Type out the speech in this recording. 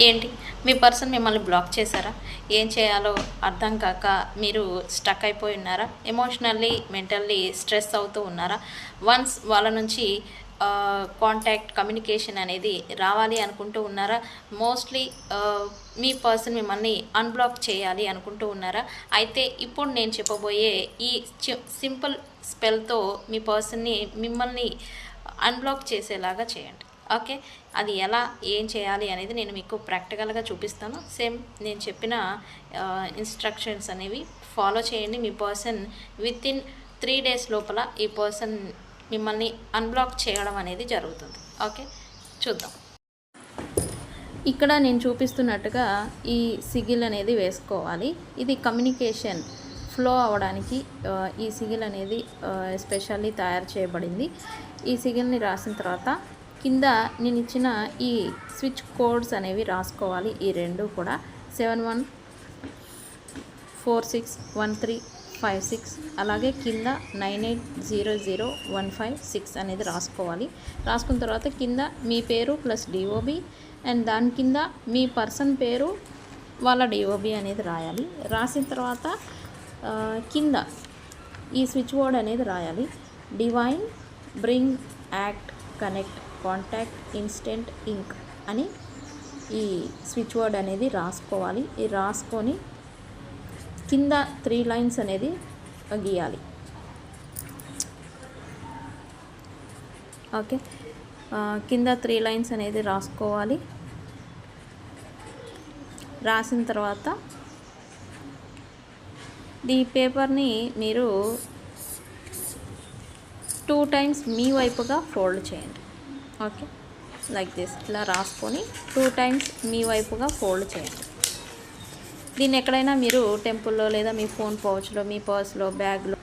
ఏంటి మీ పర్సన్ మిమ్మల్ని బ్లాక్ చేశారా? ఏం చేయాలో అర్థం కాక మీరు స్టక్ అయిపోయి ఉన్నారా? ఎమోషనల్లీ మెంటల్లీ స్ట్రెస్ అవుతూ ఉన్నారా? వన్స్ వాళ్ళ నుంచి కాంటాక్ట్ కమ్యూనికేషన్ అనేది రావాలి అనుకుంటూ ఉన్నారా? మోస్ట్లీ మీ పర్సన్ మిమ్మల్ని అన్బ్లాక్ చేయాలి అనుకుంటూ ఉన్నారా? అయితే ఇప్పుడు నేను చెప్పబోయే ఈ సింపుల్ స్పెల్తో మీ పర్సన్ని మిమ్మల్ని అన్బ్లాక్ చేసేలాగా చేయండి. ఓకే, అది ఎలా ఏం చేయాలి అనేది నేను మీకు ప్రాక్టికల్గా చూపిస్తాను. సేమ్ నేను చెప్పిన ఇన్స్ట్రక్షన్స్ అనేవి ఫాలో చేయండి. మీ పర్సన్ విత్ ఇన్ 3 days లోపల ఈ పర్సన్ మిమ్మల్ని అన్బ్లాక్ చేయడం అనేది జరుగుతుంది. ఓకే, చూద్దాం. ఇక్కడ నేను చూపిస్తున్నట్టుగా ఈ సిగిల్ అనేది వేసుకోవాలి. ఇది కమ్యూనికేషన్ ఫ్లో అవ్వడానికి ఈ సిగిల్ అనేది ఎస్పెషల్లీ తయారు చేయబడింది. ఈ సిగిల్ని రాసిన తర్వాత కింద నేను ఇచ్చిన ఈ స్విచ్ కోడ్స్ అనేవి రాసుకోవాలి. ఈ రెండు కూడా 71461356 అలాగే కింద 98001556 అనేది రాసుకోవాలి. రాసుకున్న తర్వాత కింద మీ పేరు ప్లస్ డిఓబి అండ్ దాని కింద మీ పర్సన్ పేరు వాళ్ళ డిఓబి అనేది రాయాలి. రాసిన తర్వాత కింద ఈ స్విచ్ వర్డ్ అనేది రాయాలి. Divine bring act connect contact instant ink అని ఈ స్విచ్ వర్డ్ అనేది రాసుకోవాలి. ఈ రాసుకొని కింద 3 lines అనేది గీయాలి. ఓకే, కింద 3 lines అనేది రాసుకోవాలి. రాసిన తర్వాత ఈ పేపర్ని మీరు 2 times మీ వైపుగా ఫోల్డ్ చేయండి. ఓకే, లైక్ దిస్ ఇలా రాసుకొని 2 times మీ వైపుగా ఫోల్డ్ చేయండి. దీన్ని ఎక్కడైనా మీరు టెంపుల్లో లేదా మీ ఫోన్ పౌచ్లో మీ పర్స్లో బ్యాగ్లో